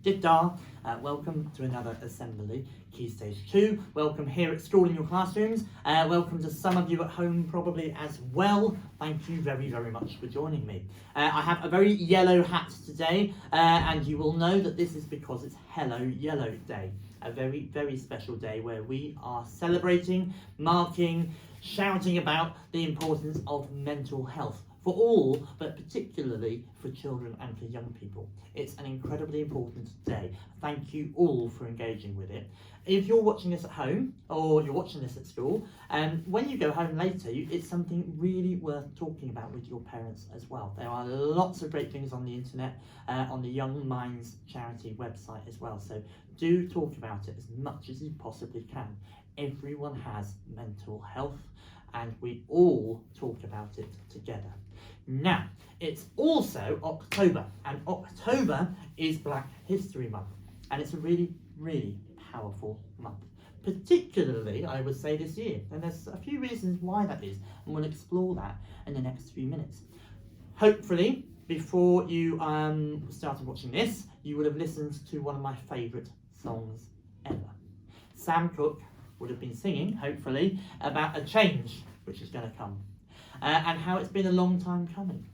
G'day, welcome to another assembly, Key Stage 2. Welcome here at school in your classrooms. Welcome to some of you at home probably as well. Thank you very, very much for joining me. I have a very yellow hat today, and you will know that this is because it's Hello Yellow Day. A very, very special day where we are celebrating, marking, shouting about the importance of mental health for all, but particularly for children and for young people. It's an incredibly important day. Thank you all for engaging with it. If you're watching this at home, or you're watching this at school, when you go home later, it's something really worth talking about with your parents as well. There are lots of great things on the internet, on the Young Minds charity website as well, so do talk about it as much as you possibly can. Everyone has mental health, and we all talk about it together. Now, it's also October, and October is Black History Month, and it's a really, really powerful month, particularly, I would say, this year, and there's a few reasons why that is, and we'll explore that in the next few minutes. Hopefully, before you started watching this, you would have listened to one of my favourite songs ever. Sam Cooke would have been singing, hopefully, about a change which is going to come, and how it's been a long time coming.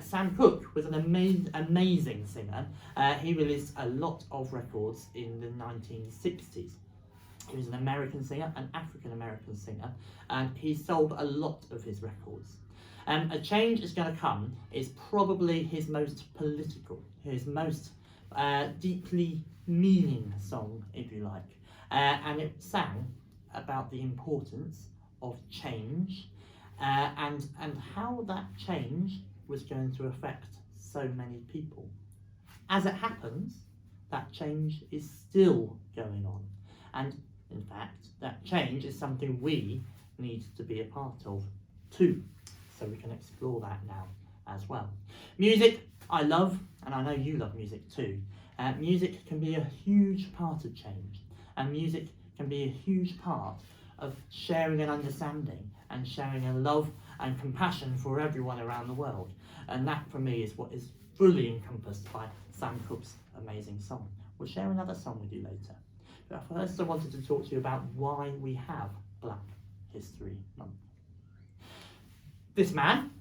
Sam Cooke was an amazing singer. He released a lot of records in the 1960s. He was an American singer, an African American singer, and he sold a lot of his records. A Change Is Going to Come is probably his most political, his most deeply meaning song, if you like. And it sang about the importance of change and how that change was going to affect so many people. As it happens, that change is still going on, and in fact that change is something we need to be a part of too, so we can explore that now as well. Music I love, and I know you love music too. Music can be a huge part of change, and music can be a huge part of sharing an understanding and sharing a love and compassion for everyone around the world. And that for me is what is fully encompassed by Sam Cooke's amazing song. We'll share another song with you later. But first I wanted to talk to you about why we have Black History Month. This man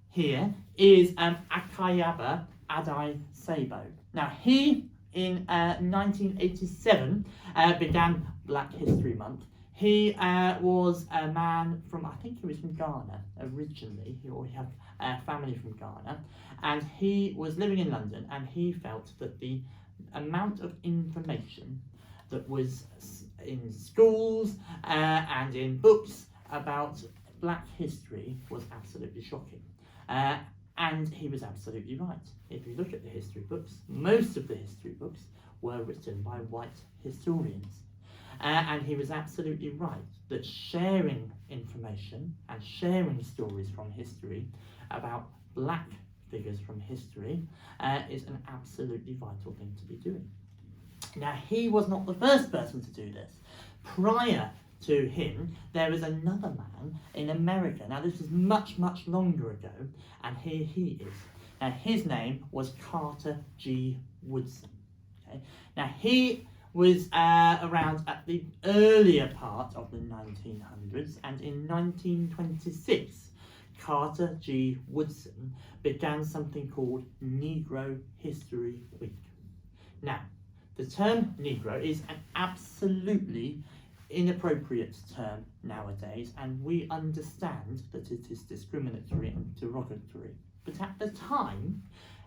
here is Akayaba Adai-Sabo. Now he, in 1987, began Black History Month. He was a man from, I think he was from Ghana originally, he had a family from Ghana, and he was living in London, and he felt that the amount of information that was in schools and in books about Black history was absolutely shocking. And he was absolutely right. If you look at the history books, most of the history books were written by white historians. And he was absolutely right that sharing information and sharing stories from history about black figures from history is an absolutely vital thing to be doing. Now, he was not the first person to do this. Prior to him, there was another man in America. Now, this is much, much longer ago, and here he is. Now, his name was Carter G Woodson. Okay? Now, he was around at the earlier part of the 1900s, and in 1926, Carter G Woodson began something called Negro History Week. Now, the term Negro is an absolutely inappropriate term nowadays, and we understand that it is discriminatory and derogatory. But at the time,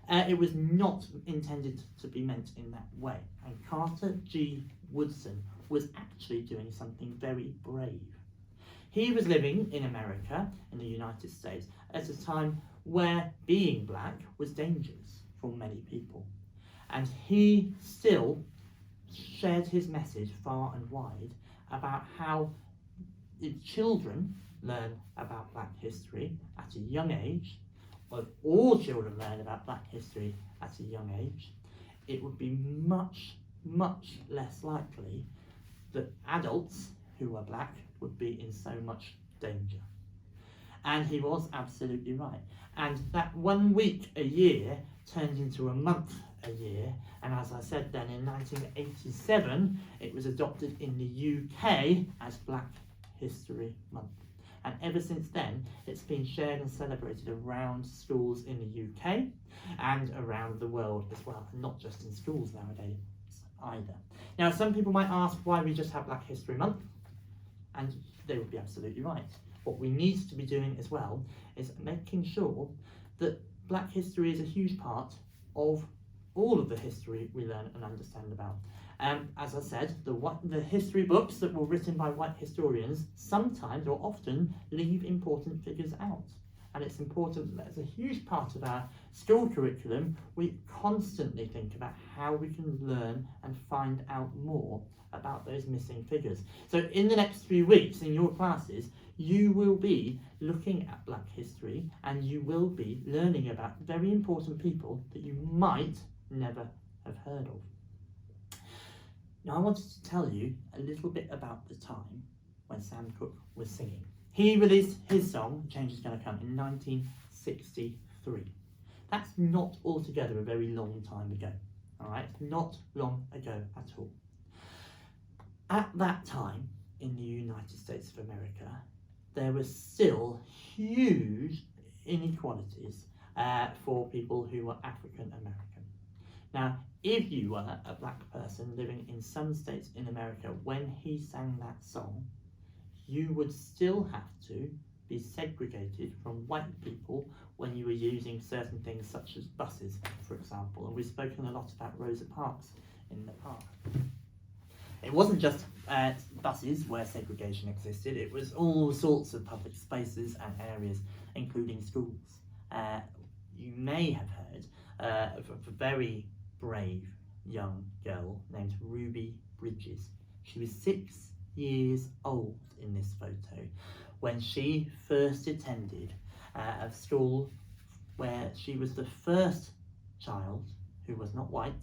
it was not intended to be meant in that way. And Carter G Woodson was actually doing something very brave. He was living in America, in the United States, at a time where being black was dangerous for many people. And he still shared his message far and wide about how if children learn about black history at a young age, or if all children learn about black history at a young age, it would be much, much less likely that adults who were black would be in so much danger. And he was absolutely right. And that 1 week a year turned into a month a year, and as I said then, in 1987 it was adopted in the UK as Black History Month. And ever since then, it's been shared and celebrated around schools in the UK and around the world as well, and not just in schools nowadays either. Now, some people might ask why we just have Black History Month, and they would be absolutely right. What we need to be doing as well is making sure that Black history is a huge part of all of the history we learn and understand about. As I said, the history books that were written by white historians sometimes or often leave important figures out. And it's important that as a huge part of our school curriculum, we constantly think about how we can learn and find out more about those missing figures. So in the next few weeks in your classes, you will be looking at Black history and you will be learning about very important people that you might never have heard of. Now I wanted to tell you a little bit about the time when Sam Cooke was singing. He released his song, Change Is Gonna Come, in 1963. That's not altogether a very long time ago, alright? Not long ago at all. At that time, in the United States of America, there were still huge inequalities for people who were African American. Now, if you were a black person living in some states in America when he sang that song, you would still have to be segregated from white people when you were using certain things such as buses, for example. And we've spoken a lot about Rosa Parks in the past. It wasn't just buses where segregation existed, it was all sorts of public spaces and areas, including schools. You may have heard of a very brave young girl named Ruby Bridges. She was 6 years old in this photo when she first attended a school where she was the first child who was not white,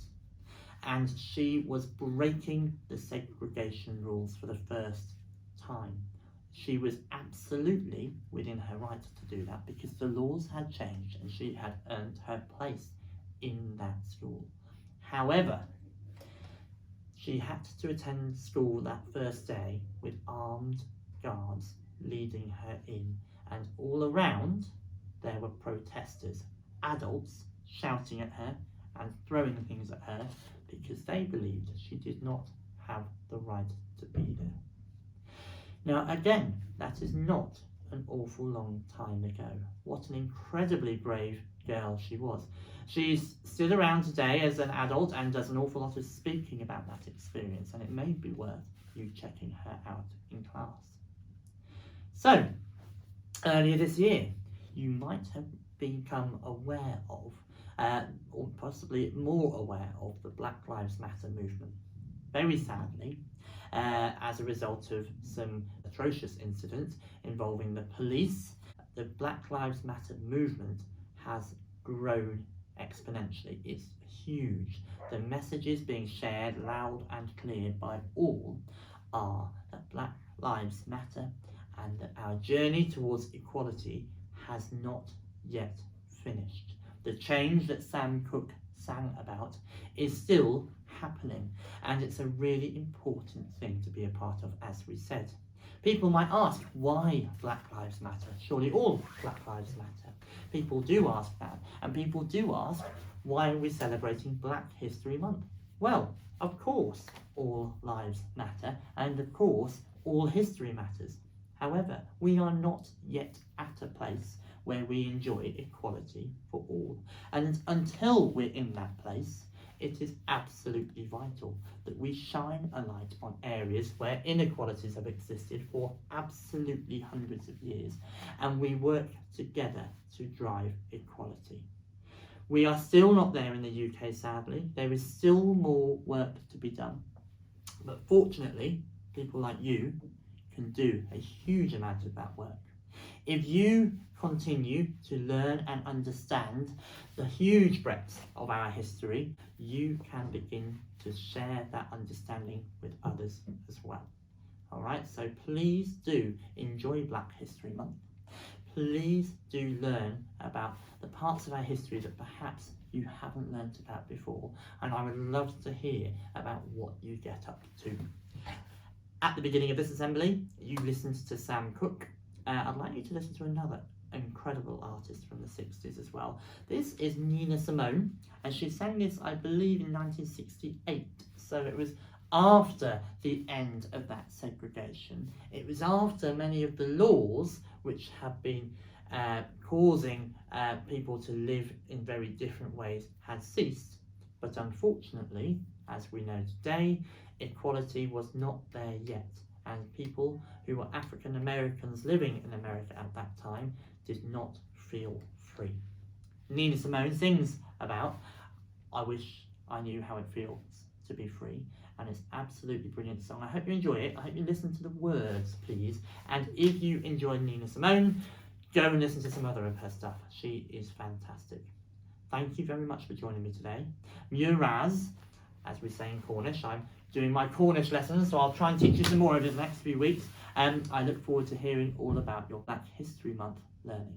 and she was breaking the segregation rules for the first time. She was absolutely within her right to do that because the laws had changed and she had earned her place in that school. However, she had to attend school that first day with armed guards leading her in, and all around there were protesters, adults shouting at her and throwing things at her because they believed she did not have the right to be there. Now again, that is not an awful long time ago. What an incredibly brave girl she was. She's still around today as an adult and does an awful lot of speaking about that experience, and it may be worth you checking her out in class. So, earlier this year, you might have become aware of, or possibly more aware of, the Black Lives Matter movement. Very sadly, as a result of some atrocious incidents involving the police, the Black Lives Matter movement has grown exponentially. It's huge. The messages being shared loud and clear by all are that Black Lives Matter and that our journey towards equality has not yet finished. The change that Sam Cooke sang about is still happening, and it's a really important thing to be a part of, as we said. People might ask, why Black Lives Matter? Surely all Black Lives Matter. People do ask that, and people do ask, why are we celebrating Black History Month? Well, of course all lives matter, and of course all history matters. However, we are not yet at a place where we enjoy equality for all. And until we're in that place, it is absolutely vital that we shine a light on areas where inequalities have existed for absolutely hundreds of years, and we work together to drive equality. We are still not there in the UK, sadly. There is still more work to be done. But fortunately, people like you can do a huge amount of that work. If you continue to learn and understand the huge breadth of our history, you can begin to share that understanding with others as well. Alright, so please do enjoy Black History Month. Please do learn about the parts of our history that perhaps you haven't learnt about before, and I would love to hear about what you get up to. At the beginning of this assembly, you listened to Sam Cooke. I'd like you to listen to another incredible artist from the 60s as well. This is Nina Simone, and she sang this, I believe, in 1968. So it was after the end of that segregation. It was after many of the laws which have been causing people to live in very different ways had ceased. But unfortunately, as we know today, equality was not there yet, and people who were African Americans living in America at that time did not feel free. Nina Simone sings about, I wish I knew how it feels to be free, and it's absolutely brilliant song. I hope you enjoy it. I hope you listen to the words, please. And if you enjoy Nina Simone, go and listen to some other of her stuff. She is fantastic. Thank you very much for joining me today. Muraz, as we say in Cornish. I'm doing my Cornish lessons, so I'll try and teach you some more over the next few weeks. And I look forward to hearing all about your Black History Month learning.